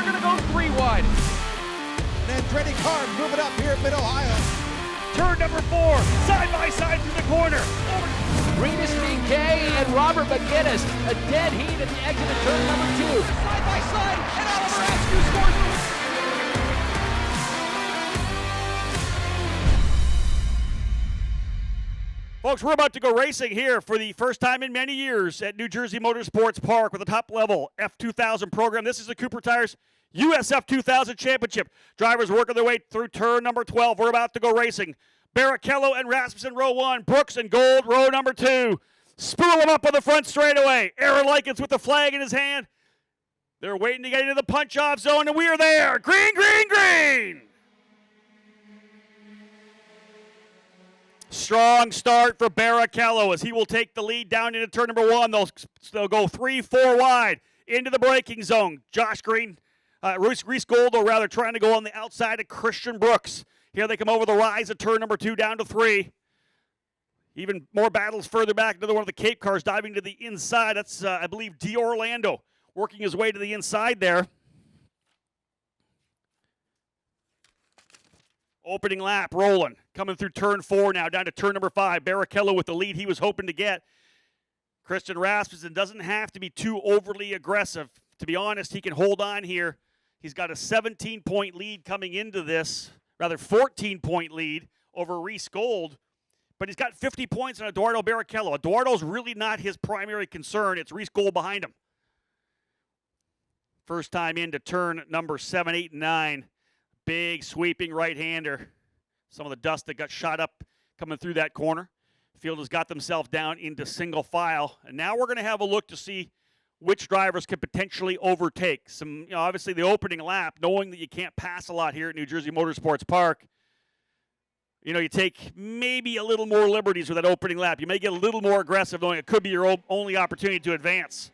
going to go 3 wide. And Andretti Carr moving up here at Mid-Ohio. Turn number 4, side by side through the corner. Remus BK and Robert McGinnis, a dead heat at the exit of turn number 2. Side by side, and Oliver Askew scores. Folks, we're about to go racing here for the first time in many years at New Jersey Motorsports Park with a top-level F2000 program. This is the Cooper Tires USF 2000 Championship. Drivers working their way through turn number 12. We're about to go racing. Barrichello and Rasmussen, row 1. Brooks and Gold, row number 2. Spool them up on the front straightaway. Aaron Likens with the flag in his hand. They're waiting to get into the punch-off zone, and we are there. Green, green, green! Strong start for Barrichello as he will take the lead down into turn number 1. They'll go 3-4 wide into the braking zone. Josh Green, Reese Goldo rather, trying to go on the outside of Christian Brooks. Here they come over the rise of turn number 2 down to 3. Even more battles further back. Another one of the Cape cars diving to the inside. That's, I believe, D'Orlando working his way to the inside there. Opening lap, rolling. Coming through turn 4 now, down to turn number 5. Barrichello with the lead he was hoping to get. Christian Rasmussen doesn't have to be too overly aggressive. To be honest, he can hold on here. He's got a 17-point lead coming into this, rather 14-point lead over Reese Gold. But he's got 50 points on Eduardo Barrichello. Eduardo's really not his primary concern. It's Reese Gold behind him. First time into turn number 7, 8, and 9. Big sweeping right-hander. Some of the dust that got shot up coming through that corner. Field has got themselves down into single file. And now we're going to have a look to see which drivers can potentially overtake. Obviously the opening lap, knowing that you can't pass a lot here at New Jersey Motorsports Park. You take maybe a little more liberties with that opening lap. You may get a little more aggressive, knowing it could be your only opportunity to advance.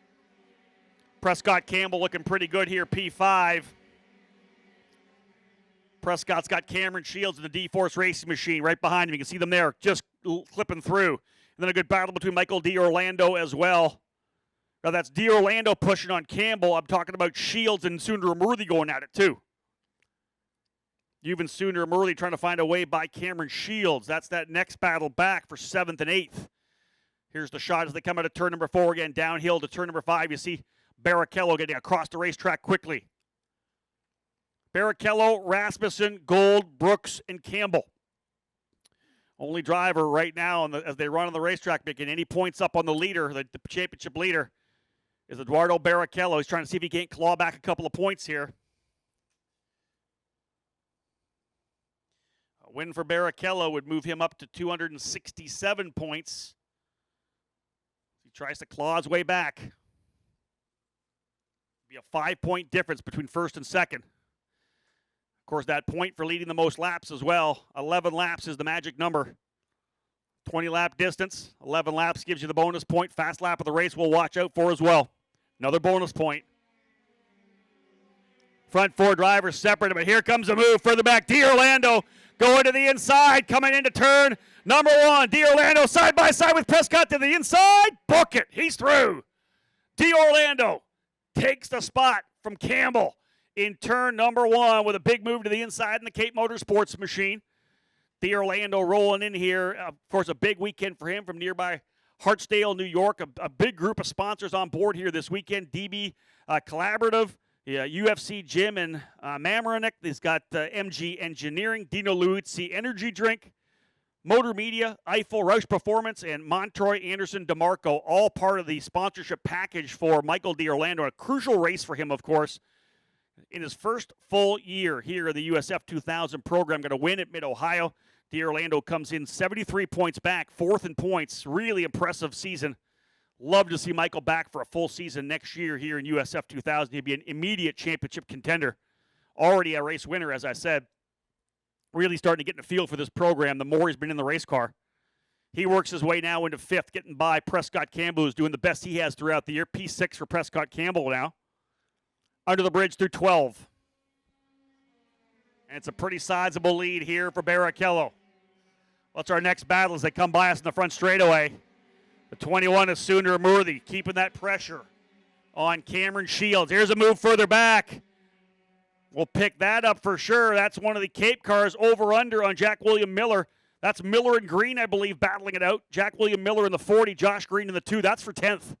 Prescott Campbell looking pretty good here, P5. Prescott's got Cameron Shields in the D-Force Racing Machine right behind him. You can see them there just clipping through. And then a good battle between Michael D'Orlando as well. Now that's D'Orlando pushing on Campbell. I'm talking about Shields and Sundaramurthy going at it too. Even Sundaramurthy trying to find a way by Cameron Shields. That's that next battle back for 7th and 8th. Here's the shot as they come out of turn number 4 again, downhill to turn number 5. You see Barrichello getting across the racetrack quickly. Barrichello, Rasmussen, Gold, Brooks, and Campbell. Only driver right now as they run on the racetrack making any points up on the leader, the championship leader, is Eduardo Barrichello. He's trying to see if he can't claw back a couple of points here. A win for Barrichello would move him up to 267 points. He tries to claw his way back. Be a 5-point difference between first and second. Of course, that point for leading the most laps as well. 11 laps is the magic number. 20-lap distance. 11 laps gives you the bonus point. Fast lap of the race we'll watch out for as well. Another bonus point. Front 4 drivers separated, but here comes a move further back. D'Orlando going to the inside, coming into turn number 1. D'Orlando side by side with Prescott to the inside. Book it. He's through. D'Orlando takes the spot from Campbell in turn number 1 with a big move to the inside in the Cape Motorsports Machine. D'Orlando rolling in here. Of course, a big weekend for him from nearby Hartsdale, New York. A big group of sponsors on board here this weekend. DB Collaborative, UFC Gym in Mamaroneck. He's got MG Engineering, Dino Luizzi Energy Drink, Motor Media, Eiffel, Roush Performance, and Montroy Andersen DeMarco, all part of the sponsorship package for Michael D'Orlando. A crucial race for him, of course. In his first full year here in the USF 2000 program, going to win at Mid-Ohio. D'Orlando comes in 73 points back, 4th in points. Really impressive season. Love to see Michael back for a full season next year here in USF 2000. He'd be an immediate championship contender. Already a race winner, as I said. Really starting to get in the feel for this program the more he's been in the race car. He works his way now into 5th, getting by Prescott Campbell, who's doing the best he has throughout the year. P6 for Prescott Campbell now. Under the bridge through 12. And it's a pretty sizable lead here for Barrichello. What's our next battle as they come by us in the front straightaway? The 21 is Sundaramurthy, keeping that pressure on Cameron Shields. Here's a move further back. We'll pick that up for sure. That's one of the Cape cars over-under on Jack William Miller. That's Miller and Green, I believe, battling it out. Jack William Miller in the 40, Josh Green in the 2. That's for 10th.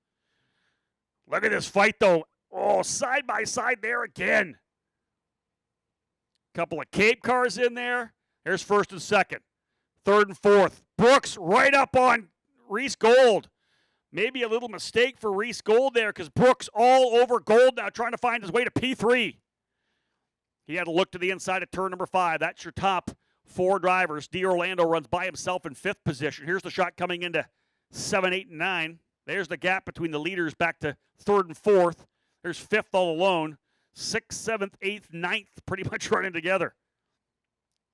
Look at this fight, though. Oh, side by side there again. Couple of Cape cars in there. There's first and second. Third and fourth. Brooks right up on Reese Gold. Maybe a little mistake for Reese Gold there because Brooks all over Gold now trying to find his way to P3. He had to look to the inside of turn number 5. That's your top 4 drivers. D'Orlando runs by himself in 5th position. Here's the shot coming into 7, 8, and 9. There's the gap between the leaders back to 3rd and 4th. There's 5th all alone. 6th, 7th, 8th, 9th pretty much running together.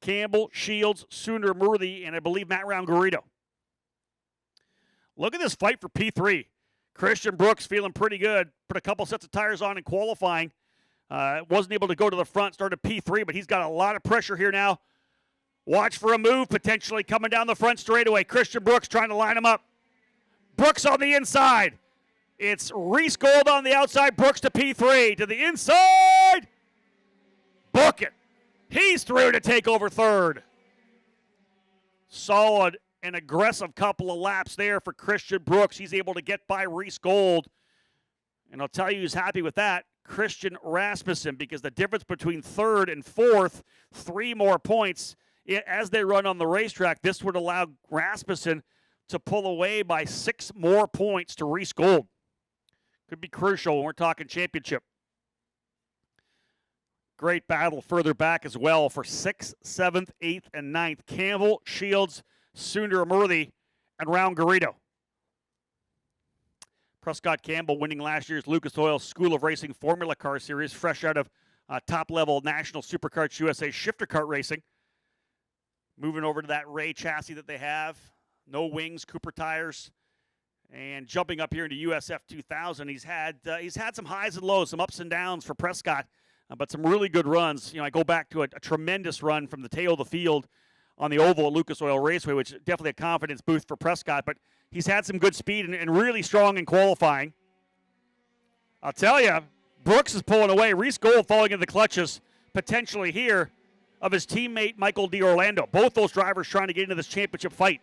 Campbell, Shields, Sundermurthy, and I believe Matt Round-Garrido. Look at this fight for P3. Christian Brooks feeling pretty good. Put a couple sets of tires on in qualifying. Wasn't able to go to the front, started P3, but he's got a lot of pressure here now. Watch for a move potentially coming down the front straightaway. Christian Brooks trying to line him up. Brooks on the inside. It's Reese Gold on the outside. Brooks to P3. To the inside. Book it. He's through to take over 3rd. Solid and aggressive couple of laps there for Christian Brooks. He's able to get by Reese Gold. And I'll tell you who's happy with that. Christian Rasmussen, because the difference between 3rd and 4th, 3 more points. As they run on the racetrack, this would allow Rasmussen to pull away by 6 more points to Reese Gold. Could be crucial when we're talking championship. Great battle further back as well for 6th, 7th, 8th, and 9th. Campbell, Shields, Sundermurthy, and Round-Garrido. Prescott Campbell winning last year's Lucas Oil School of Racing Formula Car Series, fresh out of top-level National Supercarts USA shifter kart racing. Moving over to that Ray chassis that they have. No wings, Cooper tires. And jumping up here into USF 2000, he's had some highs and lows, some ups and downs for Prescott, but some really good runs. You know, I go back to a tremendous run from the tail of the field on the oval at Lucas Oil Raceway, which is definitely a confidence boost for Prescott, but he's had some good speed and really strong in qualifying. I'll tell you, Brooks is pulling away. Reese Gold falling in the clutches potentially here of his teammate Michael D'Orlando. Both those drivers trying to get into this championship fight.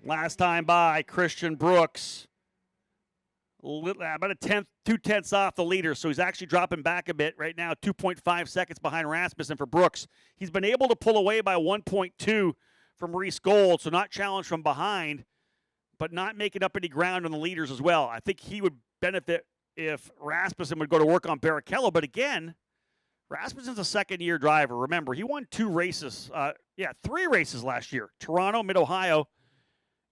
Last time by, Christian Brooks, about a tenth, 2/10 off the leader, so he's actually dropping back a bit right now, 2.5 seconds behind Rasmussen for Brooks. He's been able to pull away by 1.2 from Reese Gold, so not challenged from behind, but not making up any ground on the leaders as well. I think he would benefit if Rasmussen would go to work on Barrichello, but again, Rasmussen's a second-year driver. Remember, he won 3 races last year. Toronto, Mid-Ohio,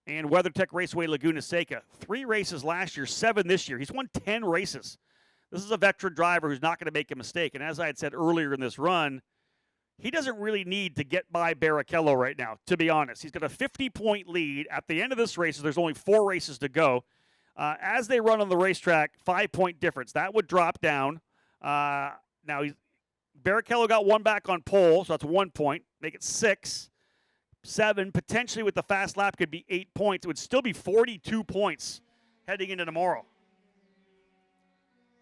and WeatherTech Raceway Laguna Seca. 3 races last year, 7 this year. He's won 10 races. This is a veteran driver who's not going to make a mistake. And as I had said earlier in this run, he doesn't really need to get by Barrichello right now, to be honest. He's got a 50-point lead. At the end of this race, there's only 4 races to go. As they run on the racetrack, 5-point difference. That would drop down. Now, Barrichello got 1 back on pole, so that's 1 point. Make it 6. 7, potentially with the fast lap could be 8 points. It would still be 42 points heading into tomorrow.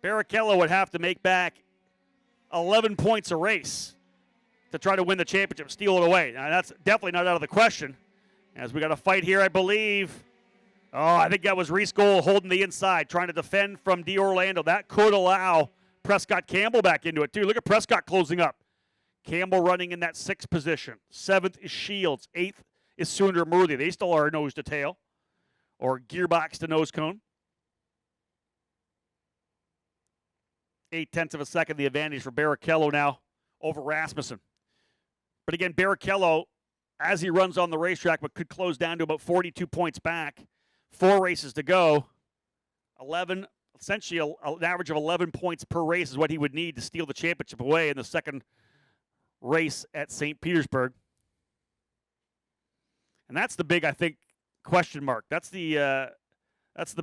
Barrichello would have to make back 11 points a race to try to win the championship, steal it away. Now, that's definitely not out of the question. As we got a fight here, I believe. Oh, I think that was Reese Gold holding the inside, trying to defend from D'Orlando. That could allow Prescott Campbell back into it, too. Look at Prescott closing up. Campbell running in that 6th position. 7th is Shields. 8th is Sundermurthy. They still are nose to tail or gearbox to nose cone. 0.8 of a second the advantage for Barrichello now over Rasmussen. But again, Barrichello, as he runs on the racetrack, but could close down to about 42 points back. 4 races to go. Essentially an average of 11 points per race is what he would need to steal the championship away in the second race at St. Petersburg. And that's the big, I think, question mark. That's the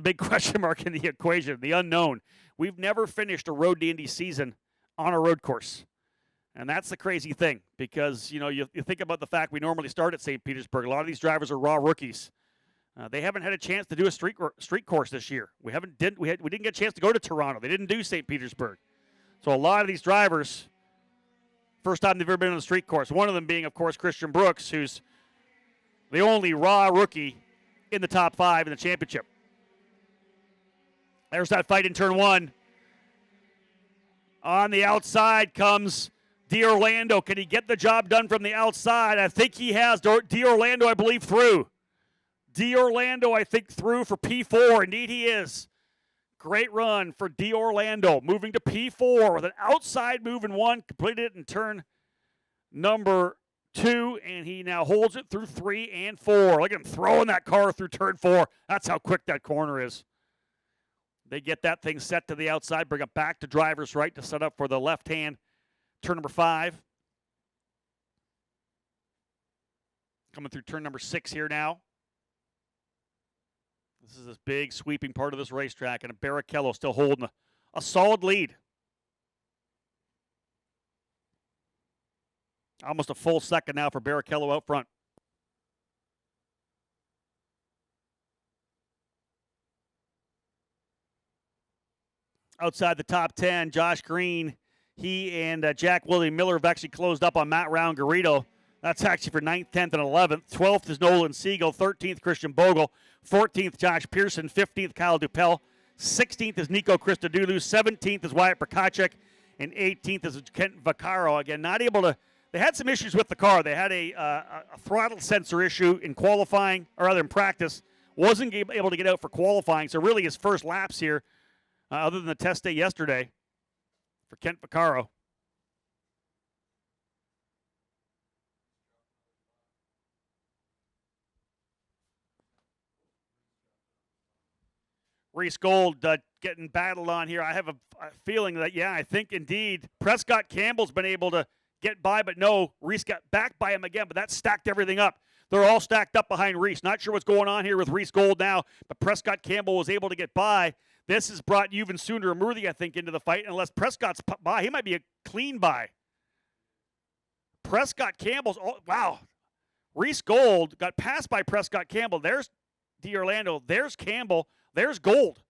big question mark in the equation, the unknown. We've never finished a Road to Indy season on a road course. And that's the crazy thing because, you think about the fact we normally start at St. Petersburg. A lot of these drivers are raw rookies. They haven't had a chance to do a street course this year. We didn't get a chance to go to Toronto. They didn't do St. Petersburg. So a lot of these drivers, first time they've ever been on a street course. One of them being, of course, Christian Brooks, who's the only raw rookie in the top 5 in the championship. There's that fight in turn 1. On the outside comes D'Orlando. Can he get the job done from the outside? I think he has. D'Orlando, I believe, through. D'Orlando, I think, through for P4. Indeed, he is. Great run for D'Orlando. Moving to P4 with an outside move in 1. Completed it in turn number 2, and he now holds it through 3 and 4. Look at him throwing that car through turn 4. That's how quick that corner is. They get that thing set to the outside, bring it back to driver's right to set up for the left-hand turn number 5. Coming through turn number 6 here now. This is this big sweeping part of this racetrack, and Barrichello still holding a solid lead. Almost a full second now for Barrichello out front. Outside the top 10, Josh Green, he and Jack William Miller have actually closed up on Matt Round-Garrido. That's actually for 9th, 10th, and 11th. 12th is Nolan Siegel. 13th, Christian Bogle. 14th, Josh Pearson. 15th, Kyle Dupel. 16th is Nico Christodoulou. 17th is Wyatt Prokacek. And 18th is Kent Vaccaro. Again, not able to. They had some issues with the car. They had a throttle sensor issue in qualifying, or rather in practice. Wasn't able to get out for qualifying. So really his first laps here, other than the test day yesterday, for Kent Vaccaro. Reese Gold getting battled on here. I have a feeling that, I think indeed Prescott Campbell's been able to get by, but no, Reese got back by him again, but that stacked everything up. They're all stacked up behind Reese. Not sure what's going on here with Reese Gold now, but Prescott Campbell was able to get by. This has brought Yuvan Sundaramurthy, I think, into the fight. Unless Prescott's by, he might be a clean by. Prescott Campbell's, wow. Reese Gold got passed by Prescott Campbell. There's D'Orlando. There's Campbell. There's Gold.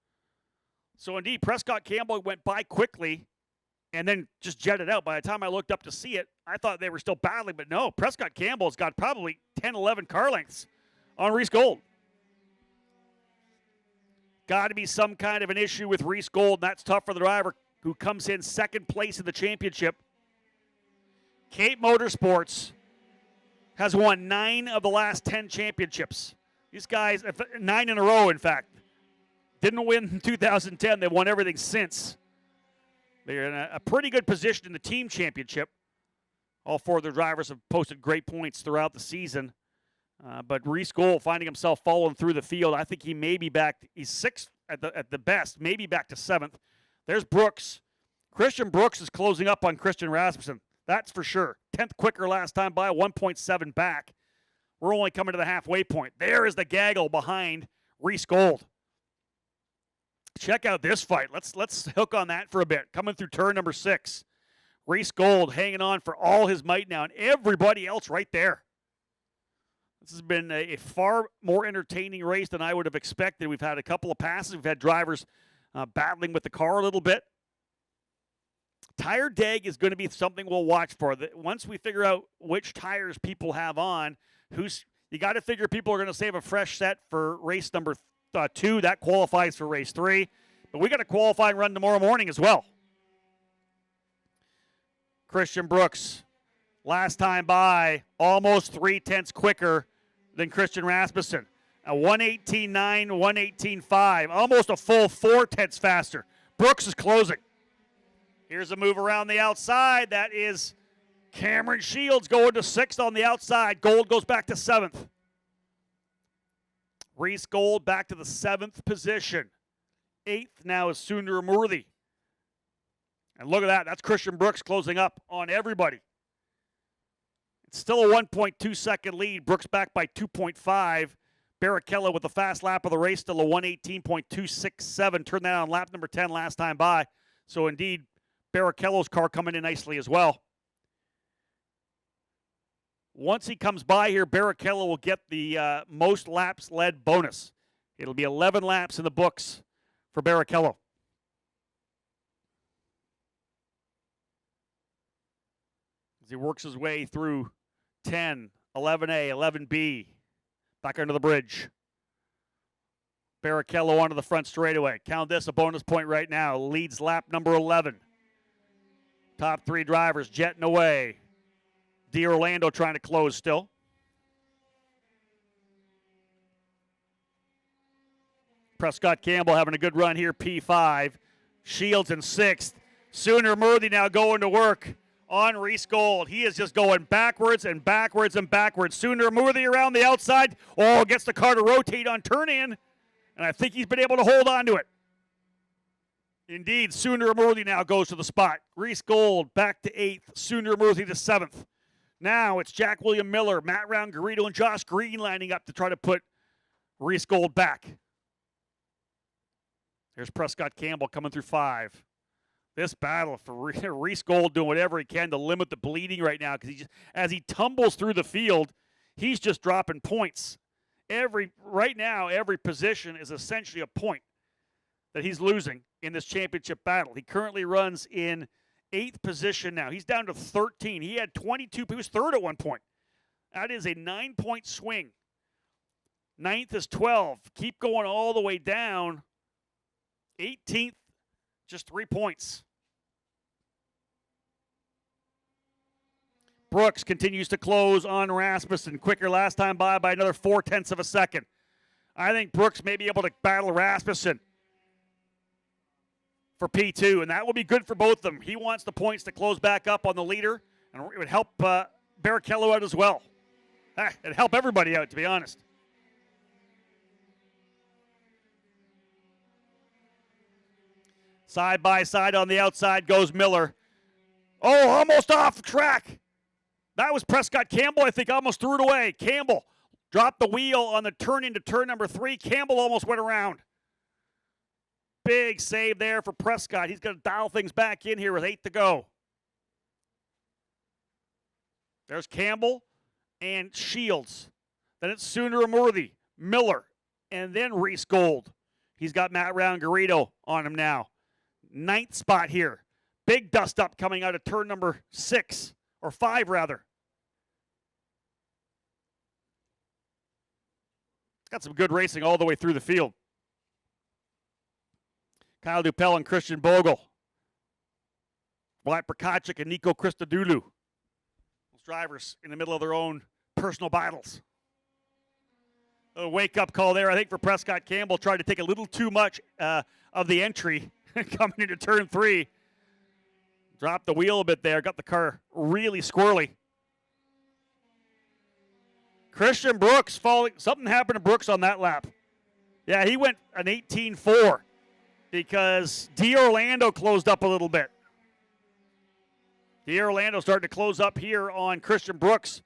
So, indeed, Prescott Campbell went by quickly and then just jetted out. By the time I looked up to see it, I thought they were still battling, but no. Prescott Campbell's got probably 10, 11 car lengths on Reese Gold. Got to be some kind of an issue with Reese Gold, and that's tough for the driver who comes in second place in the championship. Cape Motorsports has won 9 of the last 10 championships. These guys, 9 in a row, in fact. Didn't win in 2010. They've won everything since. They're in a pretty good position in the team championship. All 4 of their drivers have posted great points throughout the season. But Reese Gold finding himself falling through the field. I think he may be back. He's 6th at the best, maybe back to 7th. There's Brooks. Christian Brooks is closing up on Christian Rasmussen. That's for sure. 10th quicker last time by, 1.7 back. We're only coming to the halfway point. There is the gaggle behind Reese Gold. Check out this fight. Let's hook on that for a bit. Coming through turn number 6. Reese Gold hanging on for all his might now, and everybody else right there. This has been a far more entertaining race than I would have expected. We've had a couple of passes. We've had drivers battling with the car a little bit. Tire deg is going to be something we'll watch for. Once we figure out which tires people have on, you got to figure people are going to save a fresh set for race number 2. That qualifies for race 3. But we got a qualifying run tomorrow morning as well. Christian Brooks, last time by, almost 0.3 quicker than Christian Rasmussen. A 1:18.9, 1:18.5, almost a full 0.4 faster. Brooks is closing. Here's a move around the outside. That is Cameron Shields going to 6th on the outside. Gold goes back to 7th. Reese Gold back to the 7th position. 8th now is Sundaramurthy. And look at that. That's Christian Brooks closing up on everybody. It's still a 1.2 second lead. Brooks back by 2.5. Barrichello with the fast lap of the race, still a 1:18.267. Turned that on lap number 10 last time by. So indeed, Barrichello's car coming in nicely as well. Once he comes by here, Barrichello will get the most laps led bonus. It'll be 11 laps in the books for Barrichello. As he works his way through 10, 11A, 11B, back under the bridge. Barrichello onto the front straightaway. Count this a bonus point right now. Leads lap number 11. Top three drivers jetting away. D'Orlando trying to close still. Prescott Campbell having a good run here, P5. Shields in 6th. Sooner Murthy now going to work on Reese Gold. He is just going backwards and backwards and backwards. Sooner Murthy around the outside. Oh, gets the car to rotate on turn in. And I think he's been able to hold on to it. Indeed, Sooner Murthy now goes to the spot. Reese Gold back to 8th. Sooner Murthy to 7th. Now it's Jack William Miller, Matt Round-Garrido, and Josh Green lining up to try to put Reese Gold back. There's Prescott Campbell coming through 5. This battle for Reese Gold doing whatever he can to limit the bleeding right now, because as he tumbles through the field, he's just dropping points. Right now, every position is essentially a point that he's losing in this championship battle. He currently runs in 8th position now. He's down to 13. He had 22. He was 3rd at one point. That is a 9-point swing. 9th is 12. Keep going all the way down. 18th, just 3 points. Brooks continues to close on Rasmussen. Quicker last time by another 0.4 of a second. I think Brooks may be able to battle Rasmussen for P2, and that will be good for both of them. He wants the points to close back up on the leader, and it would help Barrichello out as well. It'd help everybody out, to be honest. Side by side on the outside goes Miller. Oh, almost off track. That was Prescott Campbell, I think, almost threw it away. Campbell dropped the wheel on the turn into turn number 3. Campbell almost went around. Big save there for Prescott. He's going to dial things back in here with 8 to go. There's Campbell and Shields. Then it's Sooner Murthy, Miller, and then Reese Gold. He's got Matt Round-Garrido on him now. 9th spot here. Big dust up coming out of turn number 6, or 5 rather. Got some good racing all the way through the field. Kyle Dupel and Christian Bogle. Wyatt Prokachik and Nico Christodoulou. Those drivers in the middle of their own personal battles. A wake-up call there, I think, for Prescott Campbell. Tried to take a little too much of the entry coming into turn 3. Dropped the wheel a bit there. Got the car really squirrely. Christian Brooks falling. Something happened to Brooks on that lap. Yeah, he went an 18.4 because D'Orlando closed up a little bit. D'Orlando starting to close up here on Christian Brooks.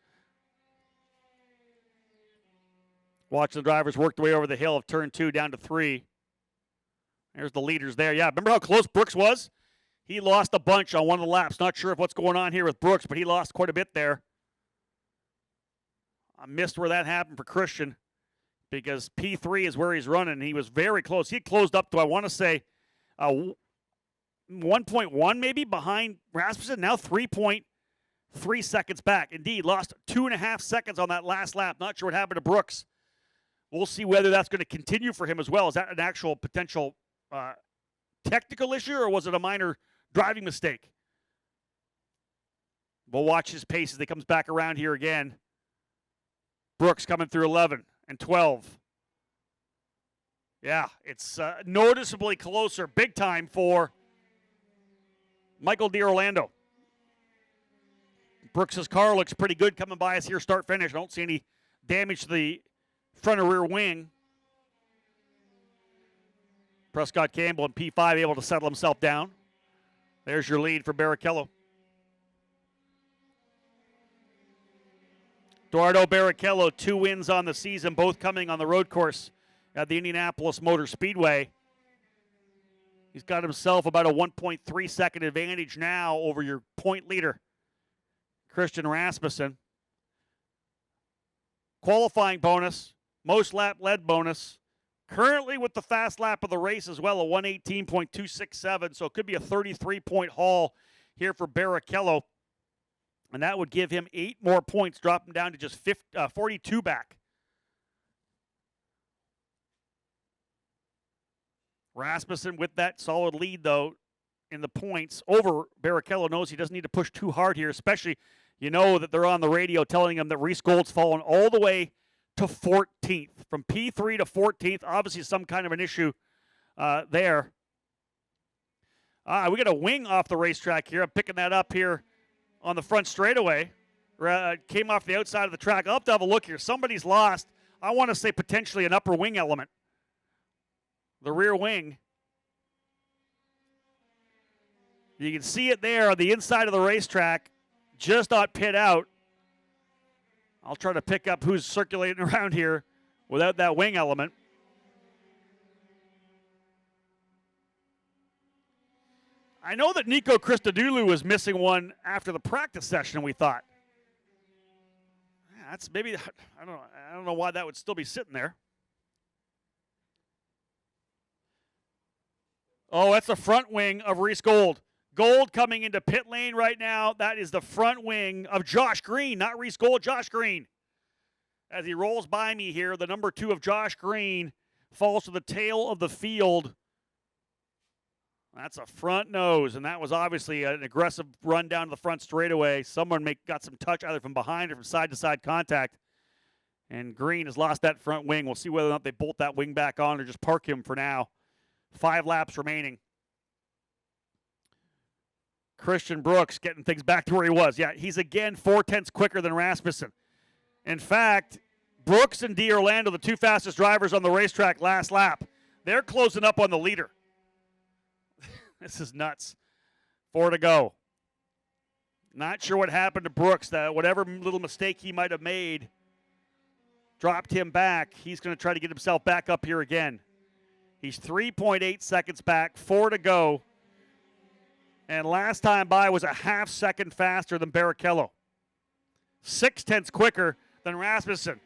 Watch the drivers work their way over the hill of turn 2 down to 3. There's the leaders there. Yeah, remember how close Brooks was? He lost a bunch on one of the laps. Not sure of what's going on here with Brooks, but he lost quite a bit there. I missed where that happened for Christian because P3 is where he's running. He was very close. He closed up to, I want to say, 1.1 maybe behind Rasmussen. Now 3.3 seconds back. Indeed, lost 2.5 seconds on that last lap. Not sure what happened to Brooks. We'll see whether that's going to continue for him as well. Is that an actual potential technical issue, or was it a minor driving mistake? We'll watch his pace as he comes back around here again. Brooks coming through 11 and 12. Yeah, it's noticeably closer, big time for Michael D'Orlando. Brooks' car looks pretty good coming by us here, start finish. I don't see any damage to the front or rear wing. Prescott Campbell in P5 able to settle himself down. There's your lead for Barrichello. Eduardo Barrichello, 2 wins on the season, both coming on the road course at the Indianapolis Motor Speedway. He's got himself about a 1.3 second advantage now over your point leader, Christian Rasmussen. qualifying bonus, most lap led bonus. Currently with the fast lap of the race as well, a 118.267, so it could be a 33-point haul here for Barrichello. And that would give him 8 more points, drop him down to just 42 back. Rasmussen with that solid lead, though, in the points over Barrichello. Knows he doesn't need to push too hard here, especially you know that they're on the radio telling him that Reese Gold's fallen all the way to 14th. From P3 to 14th, obviously some kind of an issue there. We got a wing off the racetrack here. I'm picking that up here on the front straightaway. Came off the outside of the track. I'll have to have a look here. Somebody's lost, I want to say potentially an upper wing element. The rear wing. You can see it there on the inside of the racetrack, just on pit out. I'll try to pick up who's circulating around here without that wing element. I know that Nico Christodoulou was missing one after the practice session, we thought. That's maybe, I don't know why that would still be sitting there. Oh, that's the front wing of Reese Gold. Gold coming into pit lane right now. That is the front wing of Josh Green, not Reese Gold, Josh Green. As he rolls by me here, the number 2 of Josh Green falls to the tail of the field. That's a front nose, and that was obviously an aggressive run down to the front straightaway. Someone got some touch either from behind or from side-to-side contact. And Green has lost that front wing. We'll see whether or not they bolt that wing back on or just park him for now. 5 laps remaining. Christian Brooks getting things back to where he was. Yeah, he's again 4/10 quicker than Rasmussen. In fact, Brooks and D'Orlando, the 2 fastest drivers on the racetrack last lap, they're closing up on the leader. This is nuts. 4 to go. Not sure what happened to Brooks. Whatever little mistake he might have made dropped him back. He's going to try to get himself back up here again. He's 3.8 seconds back, 4 to go. And last time by was a half second faster than Barrichello. 0.6 quicker than Rasmussen.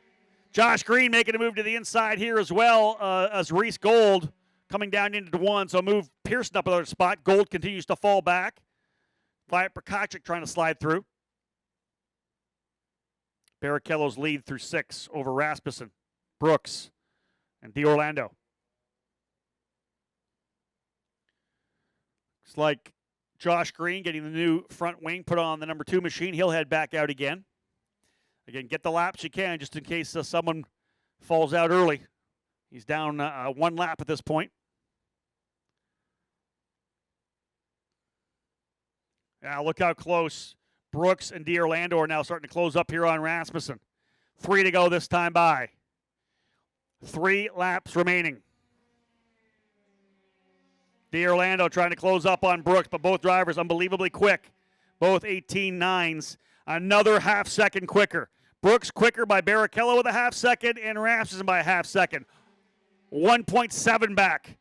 Josh Green making a move to the inside here as well as Reese Gold coming down into 1. So move Pearson up another spot. Gold continues to fall back. Wyatt Prokachik trying to slide through. Barrichello's lead through 6 over Rasmussen, Brooks, and D'Orlando. Looks like Josh Green getting the new front wing put on the number 2 machine. He'll head back out again. Again, get the laps you can just in case someone falls out early. He's down 1 lap at this point. Now look how close Brooks and D'Orlando are now starting to close up here on Rasmussen. 3 to go this time by. 3 laps remaining. D'Orlando trying to close up on Brooks, but both drivers unbelievably quick. Both 18.9s. Another half second quicker. Brooks quicker by Barrichello with a half second, and Rasmussen by a half second. 1.7 back.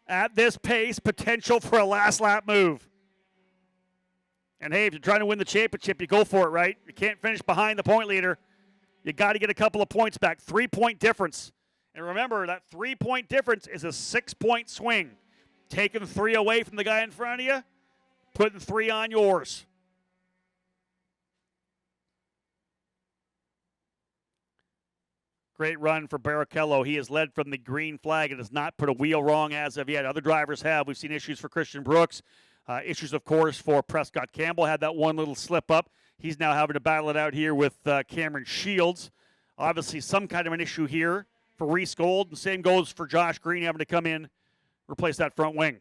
At this pace, potential for a last lap move. And hey, if you're trying to win the championship, you go for it, right? You can't finish behind the point leader. You got to get a couple of points back. 3-point difference. And remember, that 3-point difference is a 6-point swing. Taking 3 away from the guy in front of you, putting 3 on yours. Great run for Barrichello. He has led from the green flag and has not put a wheel wrong as of yet. Other drivers have. We've seen issues for Christian Brooks. Issues, of course, for Prescott Campbell. Had that one little slip up. He's now having to battle it out here with Cameron Shields. Obviously, some kind of an issue here for Reese Gold. The same goes for Josh Green having to come in, replace that front wing.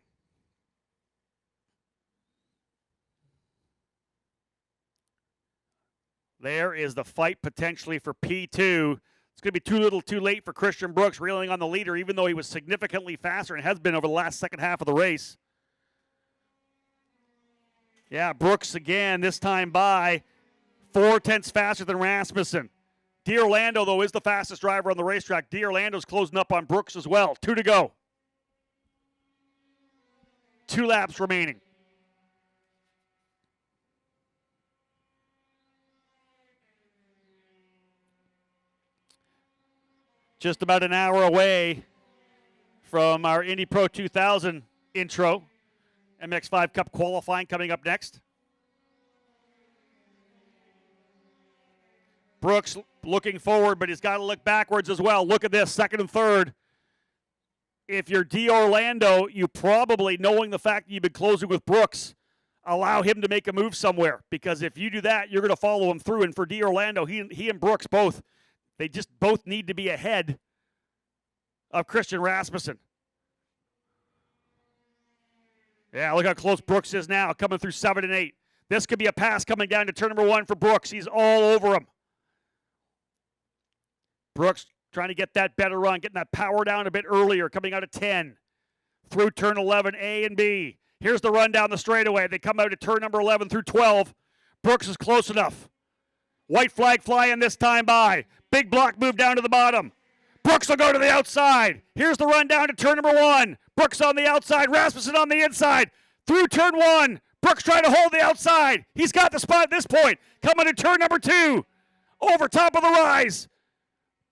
There is the fight potentially for P2. It's going to be too little too late for Christian Brooks reeling on the leader, even though he was significantly faster and has been over the last second half of the race. Yeah, Brooks again, this time by 0.4 faster than Rasmussen. D'Orlando, though, is the fastest driver on the racetrack. D'Orlando's closing up on Brooks as well. 2 to go. 2 laps remaining. just about an hour away from our Indy Pro 2000 intro. MX5 Cup qualifying coming up next. Brooks looking forward, but he's got to look backwards as well. Look at this, second and third. If you're D'Orlando, you probably, knowing the fact that you've been closing with Brooks, allow him to make a move somewhere. Because if you do that, you're going to follow him through. And for D'Orlando, he and Brooks both, they just both need to be ahead of Christian Rasmussen. Yeah, look how close Brooks is now, coming through 7 and 8. This could be a pass coming down to turn number 1 for Brooks. He's all over him. Brooks trying to get that better run, getting that power down a bit earlier, coming out of 10 through turn 11, A and B. Here's the run down the straightaway. They come out at turn number 11 through 12. Brooks is close enough. White flag flying this time by. Big block move down to the bottom. Brooks will go to the outside. Here's the run down to turn number 1. Brooks on the outside, Rasmussen on the inside. Through turn 1. Brooks trying to hold the outside. He's got the spot at this point. Coming to turn number 2. Over top of the rise.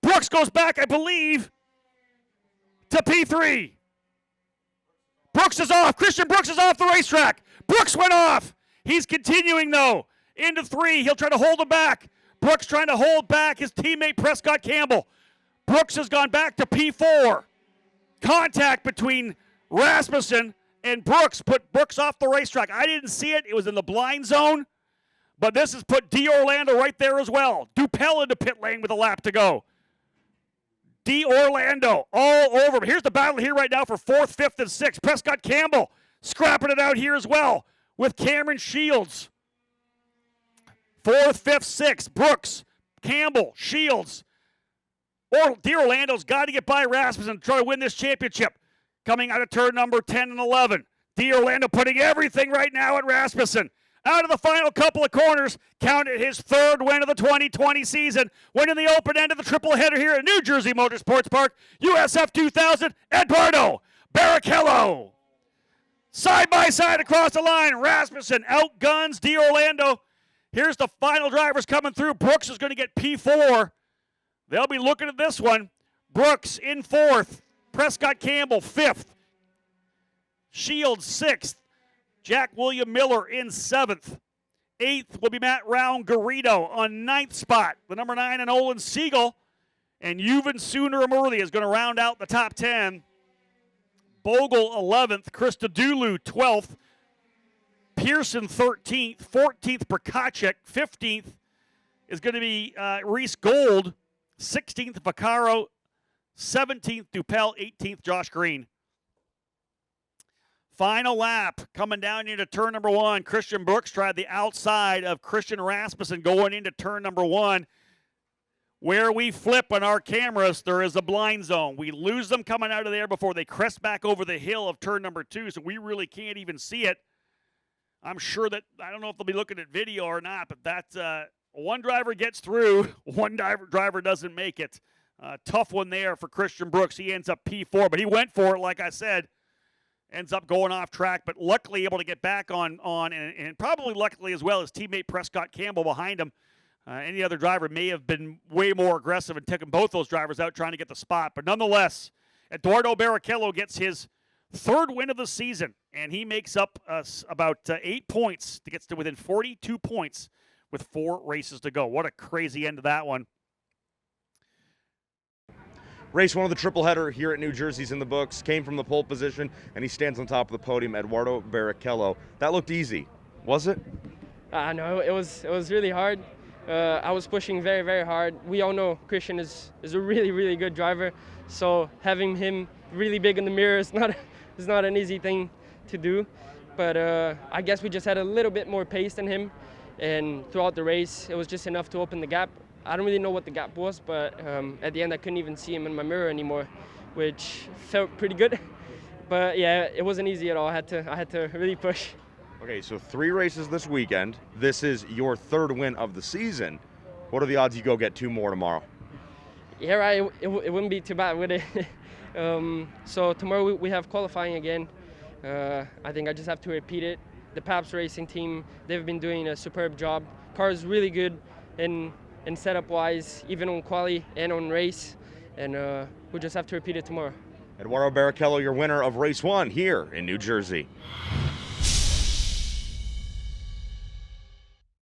Brooks goes back, I believe, to P3. Brooks is off. Christian Brooks is off the racetrack. Brooks went off. He's continuing, though, into 3. He'll try to hold him back. Brooks trying to hold back his teammate Prescott Campbell. Brooks has gone back to P4. Contact between Rasmussen and Brooks put Brooks off the racetrack. I didn't see it. It was in the blind zone. But this has put D'Orlando right there as well. Dupel into pit lane with a lap to go. D'Orlando all over him. Here's the battle here right now for 4th, 5th, and 6th. Prescott Campbell scrapping it out here as well with Cameron Shields. 4th, 5th, 6th. Brooks, Campbell, Shields. D'Orlando's got to get by Rasmussen to try to win this championship. Coming out of turn number 10 and 11. D'Orlando putting everything right now at Rasmussen. Out of the final couple of corners, counted his 3rd win of the 2020 season. Winning the open end of the triple header here at New Jersey Motorsports Park. USF 2000, Eduardo Barrichello. Side by side across the line. Rasmussen outguns D'Orlando. Here's the final drivers coming through. Brooks is going to get P4. They'll be looking at this one. Brooks in 4th. Prescott Campbell 5th. Shields 6th. Jack William Miller in 7th. 8th will be Matt Round Garrido on 9th spot. The number 9 and Olin Siegel. And Yuvan Sundaramurthy is going to round out the top 10. Bogle 11th. Krista Dulu 12th. Pearson 13th. 14th Prokacek. 15th is going to be Reese Gold. 16th Vaccaro. 17th Dupel. 18th Josh Green. Final lap coming down into turn number 1. Christian Brooks tried the outside of Christian Rasmussen going into turn number 1. Where we flip on our cameras, there is a blind zone. We lose them coming out of there before they crest back over the hill of turn number 2, so we really can't even see it. I'm sure that, I don't know if they'll be looking at video or not, but that's one driver gets through, one driver doesn't make it. Tough one there for Christian Brooks. He ends up P4, but he went for it, like I said. Ends up going off track, but luckily able to get back on and probably luckily as well his teammate Prescott Campbell behind him. Any other driver may have been way more aggressive and taken both those drivers out trying to get the spot. But nonetheless, Eduardo Barrichello gets his 3rd win of the season, and he makes up about 8 points to get to within 42 points with 4 races to go. What a crazy end to that one. Race 1 of the triple header here at New Jersey's in the books. Came from the pole position, and he stands on top of the podium, Eduardo Barrichello. That looked easy, was it? No, it was really hard. I was pushing very, very hard. We all know Christian is a really, really good driver. So having him really big in the mirror is not an easy thing to do. But I guess we just had a little bit more pace than him. And throughout the race, it was just enough to open the gap. I don't really know what the gap was, but at the end I couldn't even see him in my mirror anymore, which felt pretty good. But yeah, it wasn't easy at all. I had to really push. Okay, so 3 races this weekend. This is your 3rd win of the season. What are the odds you go get 2 more tomorrow? Yeah, right. It wouldn't be too bad, would it? So tomorrow we have qualifying again. I think I just have to repeat it. The Pabst Racing team, they've been doing a superb job. Car is really good, and setup-wise, even on quali and on race. and we'll just have to repeat it tomorrow. Eduardo Barrichello, your winner of race 1 here in New Jersey.